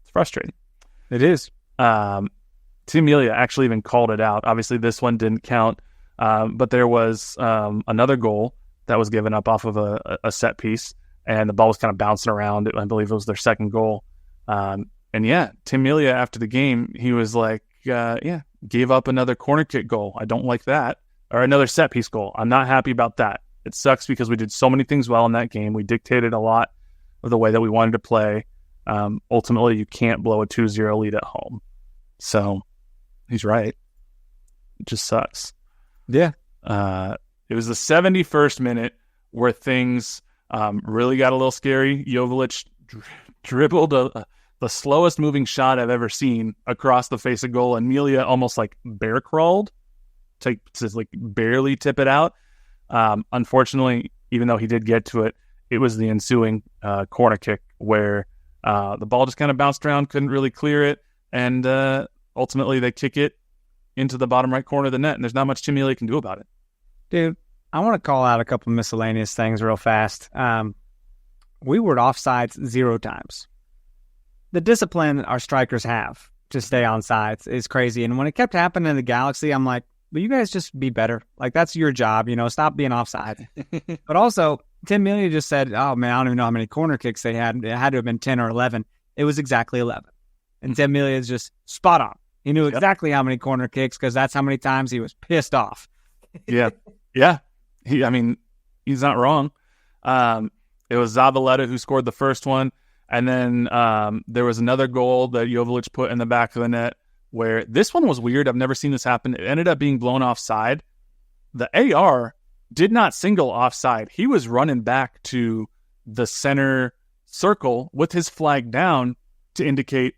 It's frustrating. It is. Tim Melia actually even called it out. Obviously, this one didn't count, but there was another goal that was given up off of a set piece, and the ball was kind of bouncing around. I believe it was their second goal. And Tim Melia, after the game, he was like, gave up another corner kick goal. I don't like that. Or another set piece goal. I'm not happy about that. It sucks because we did so many things well in that game. We dictated a lot of the way that we wanted to play. Ultimately, you can't blow a 2-0 lead at home. So he's right. It just sucks. Yeah. It was the 71st minute where things really got a little scary. Joveljic dribbled the slowest moving shot I've ever seen across the face of goal, and Melia almost like bear crawled to like barely tip it out. Unfortunately, even though he did get to it, it was the ensuing corner kick where the ball just kind of bounced around, couldn't really clear it, and ultimately they kick it into the bottom right corner of the net, and there's not much Tim Melia can do about it. Dude, I want to call out a couple miscellaneous things real fast. We were offsides 0 times. The discipline our strikers have to stay on sides is crazy, and when it kept happening in the Galaxy, I'm like, will you guys just be better? Like, that's your job, stop being offside. But also, Tim Melia just said, oh, man, I don't even know how many corner kicks they had. It had to have been 10 or 11. It was exactly 11. And Tim Melia is just spot on. He knew exactly how many corner kicks because that's how many times he was pissed off. Yeah. He's not wrong. It was Zabaleta who scored the first one. And then there was another goal that Joveljic put in the back of the net, where this one was weird. I've never seen this happen. It ended up being blown offside. The AR did not single offside. He was running back to the center circle with his flag down to indicate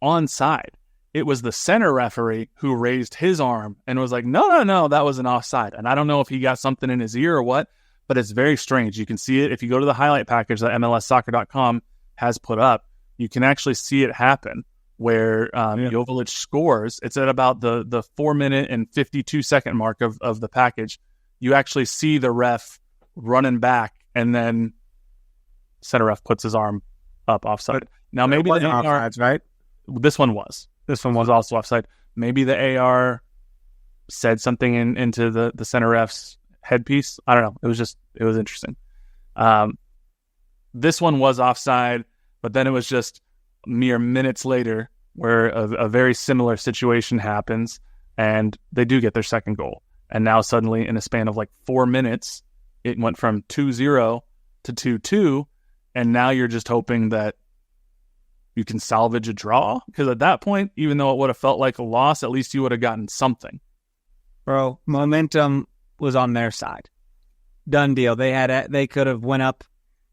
onside. It was the center referee who raised his arm and was like, no, that was an offside. And I don't know if he got something in his ear or what, but it's very strange. You can see it if you go to the highlight package that MLSsoccer.com has put up. You can actually see it happen. Where Joveljic scores. It's at about the 4-minute and 52-second mark of the package. You actually see the ref running back, and then center ref puts his arm up offside. Now maybe the AR, offsides, right? This one was. This one was also offside. Maybe the AR said something into the center ref's headpiece. I don't know. It was interesting. This one was offside, but then it was just mere minutes later where a very similar situation happens and they do get their second goal. And now suddenly in a span of like 4 minutes, it went from 2-0 to 2-2. And now you're just hoping that you can salvage a draw. Because at that point, even though it would have felt like a loss, at least you would have gotten something. Bro, momentum was on their side. Done deal. They could have went up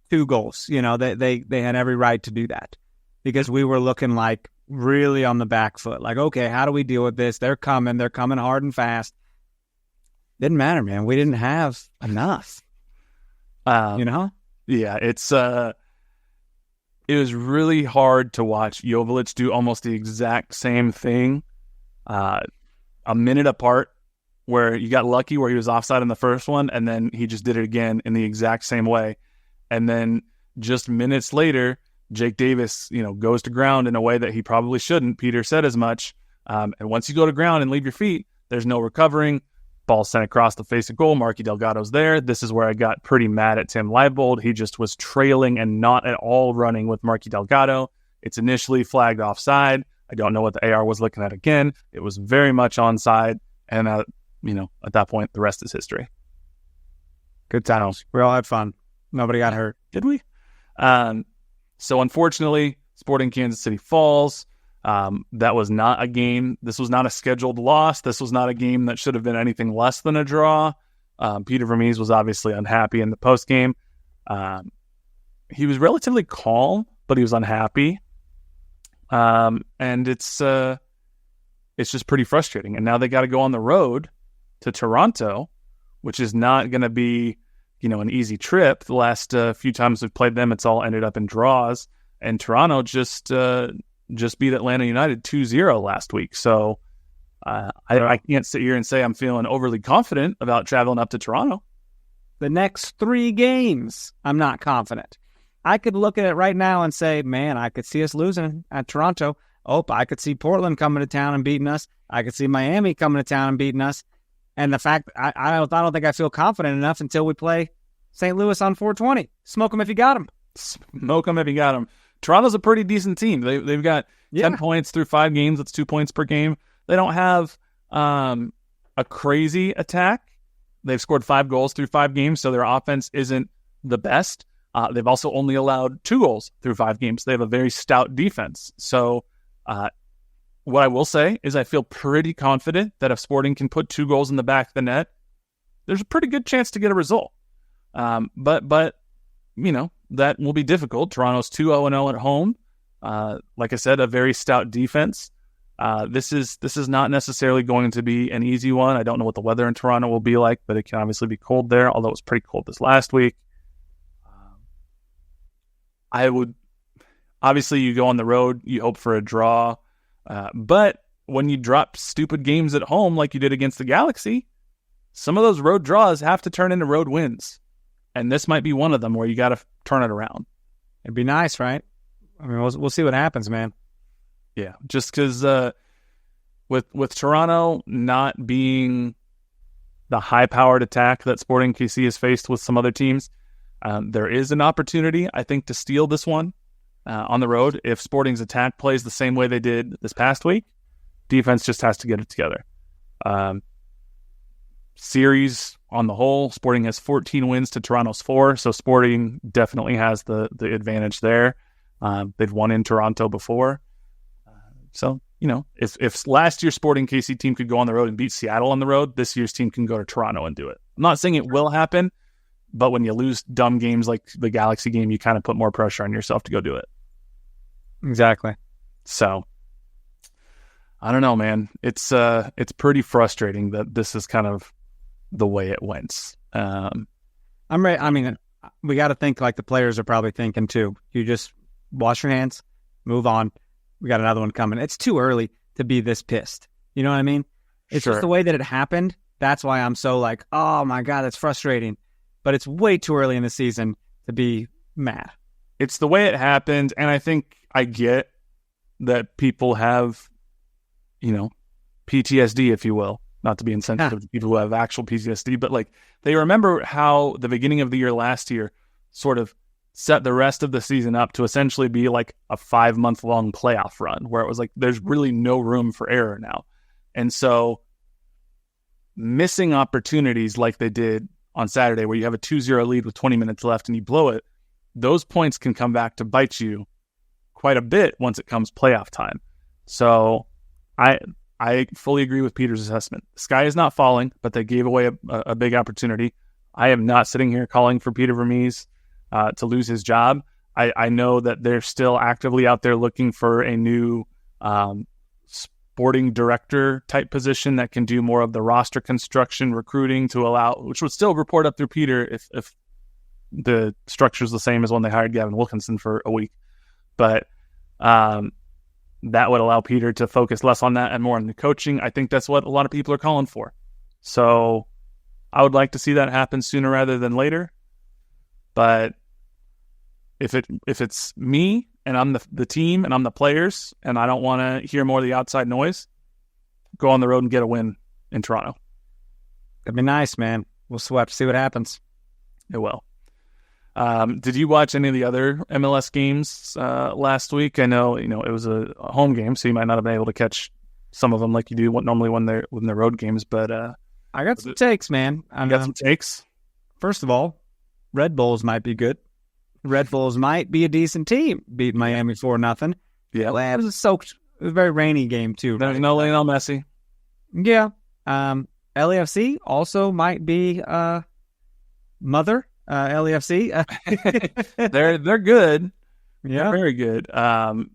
2 goals. They had every right to do that. Because we were looking like really on the back foot. Like, okay, how do we deal with this? They're coming hard and fast. Didn't matter, man. We didn't have enough. Yeah, it was really hard to watch Joveljic do almost the exact same thing a minute apart, where you got lucky where he was offside in the first one, and then he just did it again in the exact same way. And then just minutes later, Jake Davis, goes to ground in a way that he probably shouldn't. Peter said as much. And once you go to ground and leave your feet, there's no recovering. Ball sent across the face of goal. Marky Delgado's there. This is where I got pretty mad at Tim Leibold. He just was trailing and not at all running with Marky Delgado. It's initially flagged offside. I don't know what the AR was looking at again. It was very much onside. And, at that point, the rest is history. Good times. We all had fun. Nobody got hurt. Did we? So unfortunately, Sporting Kansas City falls. That was not a game. This was not a scheduled loss. This was not a game that should have been anything less than a draw. Peter Vermees was obviously unhappy in the postgame. He was relatively calm, but he was unhappy. And it's just pretty frustrating. And now they got to go on the road to Toronto, which is not going to be an easy trip. The last few times we've played them, it's all ended up in draws. And Toronto just beat Atlanta United 2-0 last week. So I can't sit here and say I'm feeling overly confident about traveling up to Toronto. The next 3 games, I'm not confident. I could look at it right now and say, man, I could see us losing at Toronto. Oh, I could see Portland coming to town and beating us. I could see Miami coming to town and beating us. And the fact, I don't think I feel confident enough until we play St. Louis on 420. Smoke them if you got them. Smoke them if you got them. Toronto's a pretty decent team. They've got 10 points through 5 games. That's 2 points per game. They don't have a crazy attack. They've scored 5 goals through 5 games, so their offense isn't the best. They've also only allowed 2 goals through 5 games. They have a very stout defense. So what I will say is I feel pretty confident that if Sporting can put 2 goals in the back of the net, there's a pretty good chance to get a result. But that will be difficult. Toronto's 2-0-0 at home. Like I said, a very stout defense. This is not necessarily going to be an easy one. I don't know what the weather in Toronto will be like, but it can obviously be cold there, although it was pretty cold this last week. Obviously you go on the road, you hope for a draw, but when you drop stupid games at home like you did against the Galaxy, some of those road draws have to turn into road wins, and this might be one of them where you got to turn it around. It'd be nice, right? I mean, we'll see what happens, man. Yeah, just because with Toronto not being the high-powered attack that Sporting KC has faced with some other teams, there is an opportunity, I think, to steal this one on the road. If Sporting's attack plays the same way they did this past week, defense just has to get it together. Series on the whole, Sporting has 14 wins to Toronto's 4, so Sporting definitely has the advantage there. They've won in Toronto before. So, if last year's Sporting KC team could go on the road and beat Seattle on the road, this year's team can go to Toronto and do it. I'm not saying it will happen, but when you lose dumb games like the Galaxy game, you kind of put more pressure on yourself to go do it. Exactly. So, I don't know, man. It's pretty frustrating that this is kind of the way it went. I'm ready. I mean, we got to think like the players are probably thinking too. You just wash your hands, move on. We got another one coming. It's too early to be this pissed. You know what I mean? It's just the way that it happened. That's why I'm so like, oh my God, that's frustrating. But it's way too early in the season to be mad. It's the way it happened. And I think I get that people have, PTSD, if you will, not to be insensitive to people who have actual PTSD, but like they remember how the beginning of the year last year sort of set the rest of the season up to essentially be like a 5-month-long playoff run where it was like there's really no room for error now. And so missing opportunities like they did on Saturday where you have a 2-0 lead with 20 minutes left and you blow it, those points can come back to bite you quite a bit once it comes playoff time. So I fully agree with Peter's assessment. The sky is not falling, but they gave away a big opportunity. I am not sitting here calling for Peter Vermees to lose his job. I know that they're still actively out there looking for a new sporting director type position that can do more of the roster construction, recruiting to allow, which would still report up through Peter if the structure is the same as when they hired Gavin Wilkinson for a week. But that would allow Peter to focus less on that and more on the coaching. I think that's what a lot of people are calling for. So I would like to see that happen sooner rather than later. But if it's me and I'm the team and I'm the players and I don't want to hear more of the outside noise, go on the road and get a win in Toronto. That'd be nice, man. We'll sweep, see what happens. It will. Did you watch any of the other MLS games last week? I know it was a home game, so you might not have been able to catch some of them like you do normally when they're road games. But I got some takes, man. I got some takes. First of all, Red Bulls might be good. Red Bulls might be a decent team. Beat Miami 4-0. Yeah, well, it was a very rainy game too. There's no Lionel Messi. Yeah. LAFC also might be mother. LAFC. They're good. Yeah, they're very good.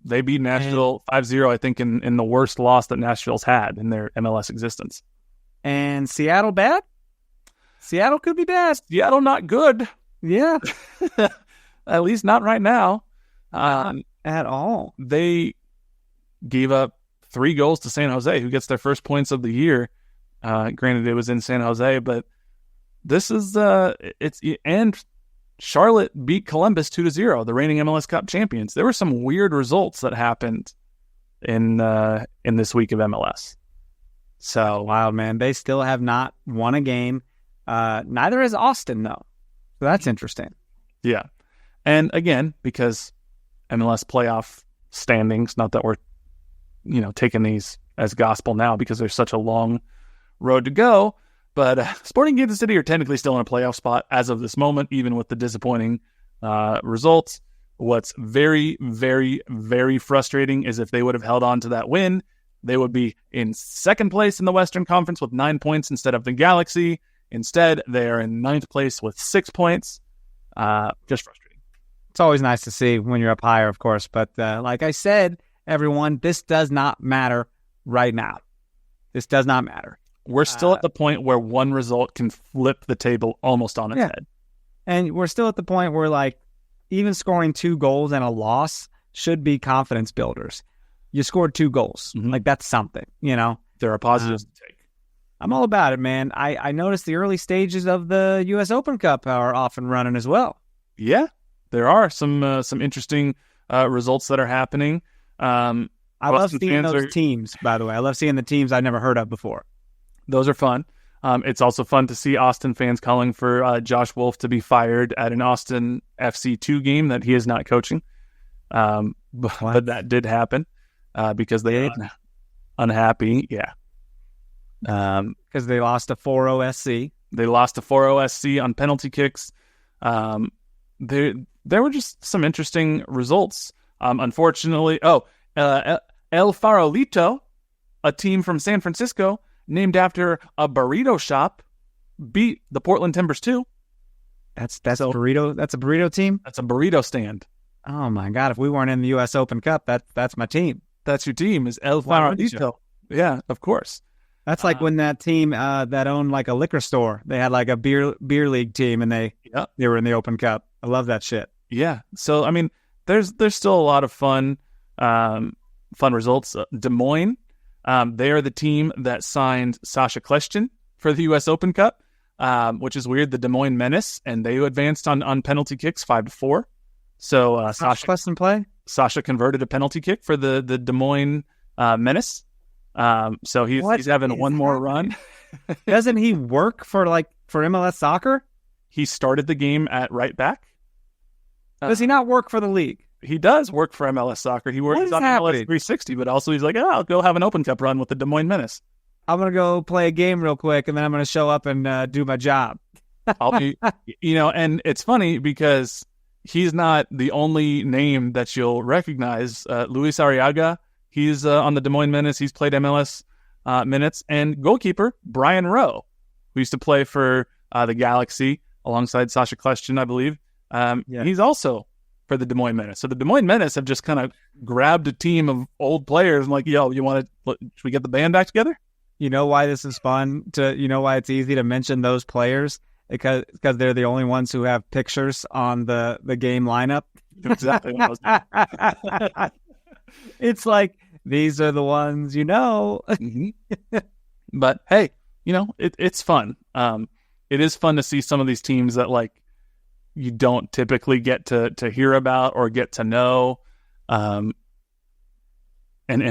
They beat Nashville 5-0, I think, in the worst loss that Nashville's had in their MLS existence. And Seattle bad? Seattle could be bad. Seattle not good. Yeah. At least not right now. At all. They gave up 3 goals to San Jose, who gets their first points of the year. Granted, it was in San Jose, but this is and Charlotte beat Columbus 2-0, the reigning MLS Cup champions. There were some weird results that happened in this week of MLS. So wild, man. They still have not won a game. Neither has Austin, though. So that's interesting. Yeah. And again, because MLS playoff standings, not that we're, taking these as gospel now because there's such a long road to go, but Sporting Kansas City are technically still in a playoff spot as of this moment, even with the disappointing results. What's very, very, very frustrating is if they would have held on to that win, they would be in second place in the Western Conference with 9 points instead of the Galaxy. Instead, they are in 9th place with 6 points. Just frustrating. It's always nice to see when you're up higher, of course. But like I said, everyone, this does not matter right now. This does not matter. We're still at the point where one result can flip the table almost on its head. And we're still at the point where, even scoring 2 goals and a loss should be confidence builders. You scored 2 goals. Mm-hmm. That's something, There are positives to take. I'm all about it, man. I noticed the early stages of the U.S. Open Cup are off and running as well. Yeah, there are some interesting results that are happening. I love seeing those teams, by the way. I love seeing the teams I've never heard of before. Those are fun. It's also fun to see Austin fans calling for Josh Wolf to be fired at an Austin FC2 game that he is not coaching. But that did happen because they are unhappy. Yeah. Because they lost to 4-0 SC. They lost to 4-0 SC on penalty kicks. There were just some interesting results. Unfortunately, El Farolito, a team from San Francisco named after a burrito shop, beat the Portland Timbers 2. That's a burrito. That's a burrito team. That's a burrito stand. Oh my God! If we weren't in the U.S. Open Cup, that's my team. That's your team. Is El Farolito? Yeah, of course. That's like when that team that owned a liquor store, they had a beer league team, and they were in the Open Cup. I love that shit. Yeah. So I mean, there's still a lot of fun results. Des Moines, they are the team that signed Sasha Kljestan for the U.S. Open Cup, which is weird. The Des Moines Menace, and they advanced on penalty kicks 5-4. So Sasha Kljestan play. Sasha converted a penalty kick for the Des Moines Menace. So he's having one more run. Doesn't he work for MLS Soccer? He started the game at right back. Does he not work for the league? He does work for MLS Soccer. He works on MLS 360, but also he's like, I'll go have an Open Cup run with the Des Moines Menace. I'm going to go play a game real quick, and then I'm going to show up and do my job. I'll be, and it's funny because he's not the only name that you'll recognize. Luis Arriaga, he's on the Des Moines Menace. He's played MLS minutes. And goalkeeper Brian Rowe, who used to play for the Galaxy alongside Sasha Kljestan, I believe. He's also for the Des Moines Menace. So the Des Moines Menace have just kind of grabbed a team of old players and yo, should we get the band back together? You know why this is fun? Why it's easy to mention those players? Because they're the only ones who have pictures on the game lineup. Exactly what I was doing. It's these are the ones Mm-hmm. But hey, it's fun. It is fun to see some of these teams that you don't typically get to hear about or get to know, and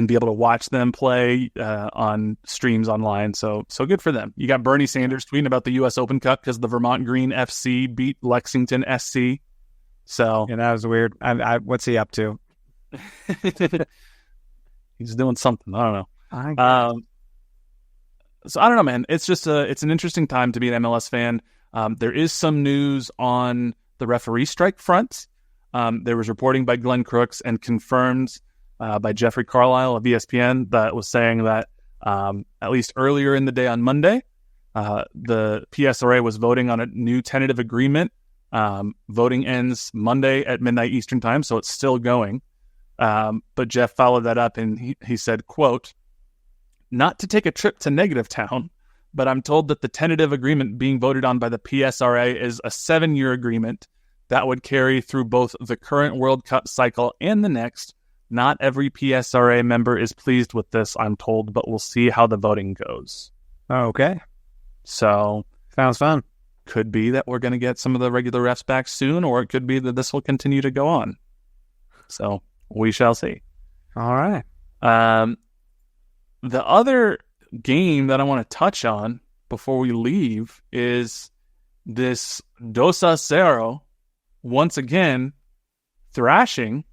be able to watch them play on streams online. So good for them. You got Bernie Sanders tweeting about the U.S. Open Cup because the Vermont Green FC beat Lexington SC. So that was weird. What's he up to? He's doing something. I don't know. So I don't know, man. It's just it's an interesting time to be an MLS fan. There is some news on the referee strike front. There was reporting by Glenn Crooks and confirmed by Jeffrey Carlisle of ESPN that was saying that at least earlier in the day on Monday, the PSRA was voting on a new tentative agreement. Voting ends Monday at midnight Eastern time, so it's still going. But Jeff followed that up and he said, quote, "Not to take a trip to Negative Town, but I'm told that the tentative agreement being voted on by the PSRA is a 7-year agreement that would carry through both the current World Cup cycle and the next. Not every PSRA member is pleased with this, I'm told, but we'll see how the voting goes. Okay. So, sounds fun. Could be that we're going to get some of the regular refs back soon, or it could be that this will continue to go on. So, we shall see. All right. The other game that I want to touch on before we leave is this 2-0, once again, thrashing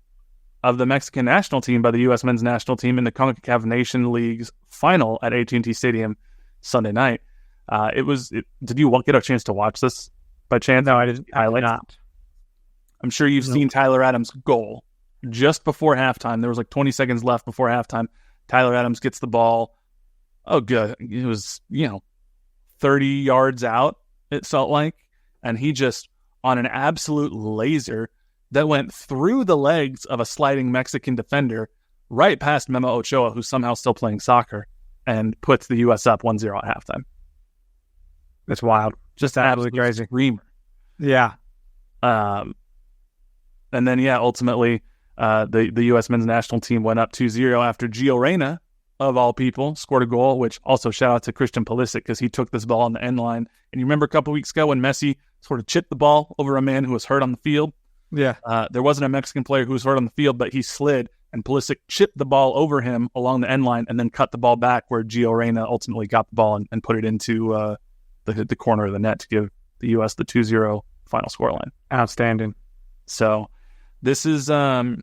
of the Mexican national team by the U.S. men's national team in the CONCACAF Nation League's final at AT&T Stadium Sunday night. Did you get a chance to watch this by chance? No, I did not. I'm sure you've seen Tyler Adams' goal just before halftime. There was like 20 seconds left before halftime. Tyler Adams gets the ball. Oh, good. It was, 30 yards out, it felt like. And he just, on an absolute laser that went through the legs of a sliding Mexican defender, right past Memo Ochoa, who's somehow still playing soccer, and puts the U.S. up 1-0 at halftime. That's wild. Just an absolute crazy screamer. Yeah. And then, ultimately, the U.S. men's national team went up 2-0 after Gio Reyna, of all people, scored a goal, which also shout out to Christian Pulisic because he took this ball on the end line. And you remember a couple weeks ago when Messi sort of chipped the ball over a man who was hurt on the field? Yeah. There wasn't a Mexican player who was hurt on the field, but he slid, and Pulisic chipped the ball over him along the end line and then cut the ball back where Gio Reyna ultimately got the ball and put it into the corner of the net to give the U.S. the 2-0 final scoreline. Outstanding. So this is it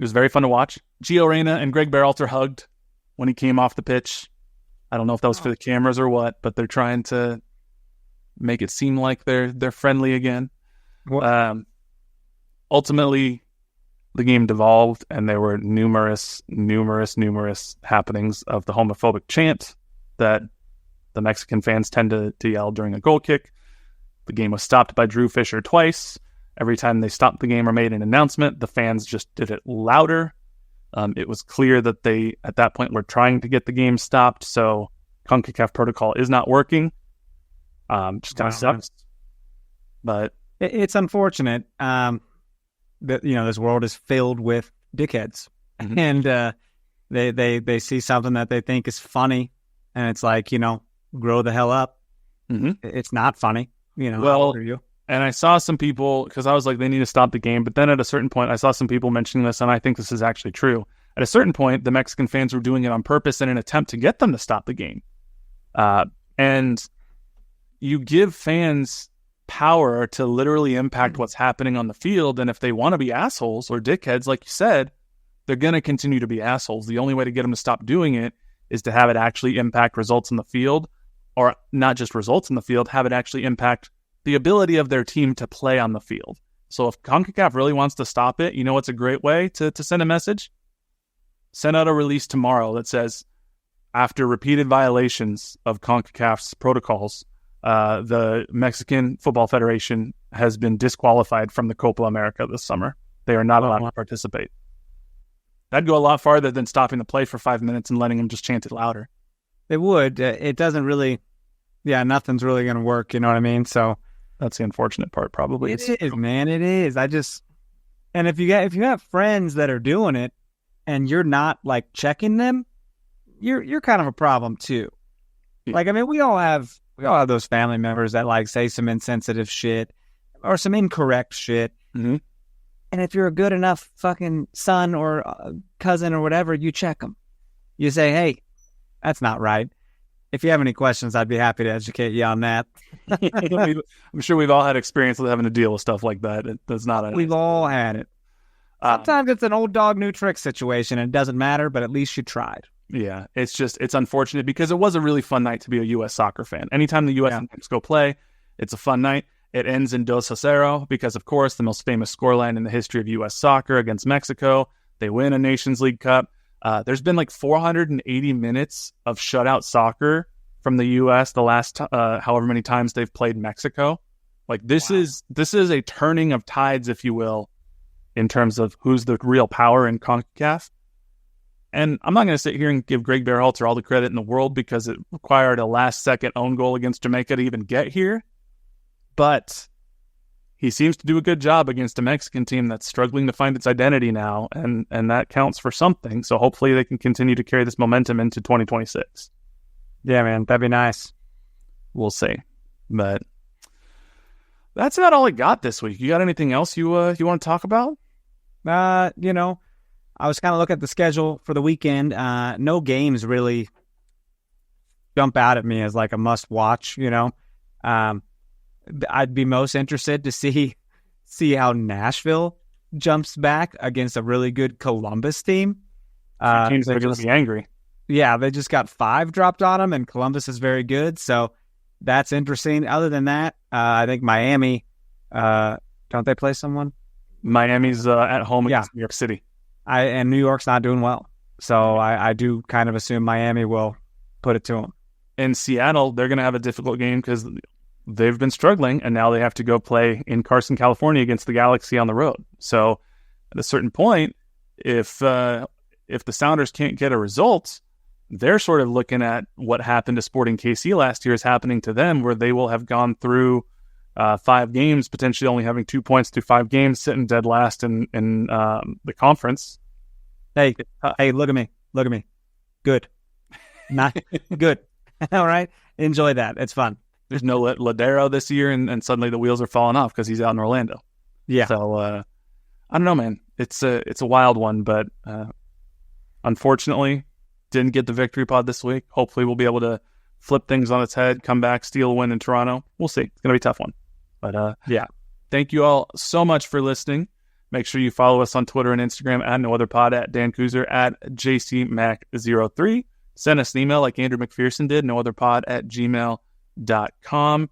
was very fun to watch. Gio Reyna and Greg Berhalter hugged when he came off the pitch. I don't know if that was for the cameras or what, but they're trying to make it seem like they're friendly again. Ultimately, the game devolved, and there were numerous happenings of the homophobic chant that the Mexican fans tend to yell during a goal kick. The game was stopped by Drew Fisher twice. Every time they stopped the game or made an announcement, the fans just did it louder. It was clear that they, at that point, were trying to get the game stopped, so CONCACAF protocol is not working. Just kind of sucks. But it's unfortunate that this world is filled with dickheads, and they see something that they think is funny, and it's like, grow the hell up. It's not funny. How old are you? And I saw some people, because I was like, they need to stop the game. But then at a certain point, I saw some people mentioning this, and I think this is actually true. At a certain point, the Mexican fans were doing it on purpose in an attempt to get them to stop the game. And you give fans power to literally impact what's happening on the field. And if they want to be assholes or dickheads, like you said, they're going to continue to be assholes. The only way to get them to stop doing it is to have it actually impact results in the field, or not just results in the field, have it actually impact the ability of their team to play on the field. So if CONCACAF really wants to stop it, what's a great way to send a message? Send out a release tomorrow that says, after repeated violations of CONCACAF's protocols, the Mexican Football Federation has been disqualified from the Copa America this summer. They are not allowed to participate. That'd go a lot farther than stopping the play for 5 minutes and letting them just chant it louder. It would. It doesn't really, nothing's really going to work, you know what I mean? So that's the unfortunate part, probably. It is, man. It is. And if you have friends that are doing it and you're not like checking them, you're kind of a problem too. Yeah. Like, I mean, we all have those family members that like say some insensitive shit or some incorrect shit. And if you're a good enough fucking son or cousin or whatever, you check them. You say, hey, that's not right. If you have any questions, I'd be happy to educate you on that. I'm sure we've all had experience with having to deal with stuff like that. We've all had it. Sometimes it's an old dog, new trick situation, and it doesn't matter, but at least you tried. Yeah, it's unfortunate because it was a really fun night to be a U.S. soccer fan. Anytime the U.S. and Mexico play, it's a fun night. It ends in 2-0 because, of course, the most famous scoreline in the history of U.S. soccer against Mexico. They win a Nations League Cup. There's been like 480 minutes of shutout soccer from the U.S. the last however many times they've played Mexico. Like this is a turning of tides, if you will, in terms of who's the real power in CONCACAF. And I'm not going to sit here and give Greg Berhalter all the credit in the world because it required a last-second own goal against Jamaica to even get here. But he seems to do a good job against a Mexican team that's struggling to find its identity now, and that counts for something. So hopefully they can continue to carry this momentum into 2026. Yeah, man, that'd be nice. We'll see. But that's about all I got this week. You got anything else you want to talk about? I was kind of looking at the schedule for the weekend. No games really jump out at me as like a must watch, I'd be most interested to see how Nashville jumps back against a really good Columbus team. Teams are going to be angry. Yeah, they just got 5 dropped on them, and Columbus is very good. So that's interesting. Other than that, I think Miami, don't they play someone? Miami's at home against New York City. And New York's not doing well. So I do kind of assume Miami will put it to them. In Seattle, they're going to have a difficult game because they've been struggling, and now they have to go play in Carson, California against the Galaxy on the road. So at a certain point, if the Sounders can't get a result, they're sort of looking at what happened to Sporting KC last year is happening to them, where they will have gone through 5 games, potentially only having 2 points through 5 games, sitting dead last in the conference. Hey, look at me. Good. Not good. All right. Enjoy that. It's fun. There's no Ladero this year, and suddenly the wheels are falling off because he's out in Orlando. Yeah. So I don't know, man. It's a wild one, but unfortunately, didn't get the victory pod this week. Hopefully, we'll be able to flip things on its head, come back, steal a win in Toronto. We'll see. It's gonna be a tough one. But thank you all so much for listening. Make sure you follow us on Twitter and Instagram at NoOtherPod, at Dan Kooser, at JCMac03. Send us an email like Andrew McPherson did, nootherpod@gmail.com.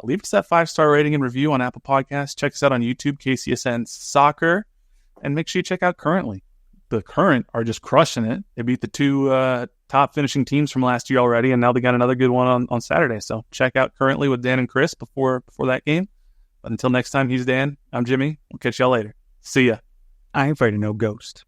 Leave us that 5-star rating and review on Apple Podcasts. Check us out on YouTube, KCSN Soccer. And make sure you check out Currently. The Current are just crushing it. They beat the 2 top finishing teams from last year already, and now they got another good one on Saturday. So check out Currently with Dan and Chris before that game. But until next time, he's Dan. I'm Jimmy. We'll catch y'all later. See ya. I ain't afraid of no ghost.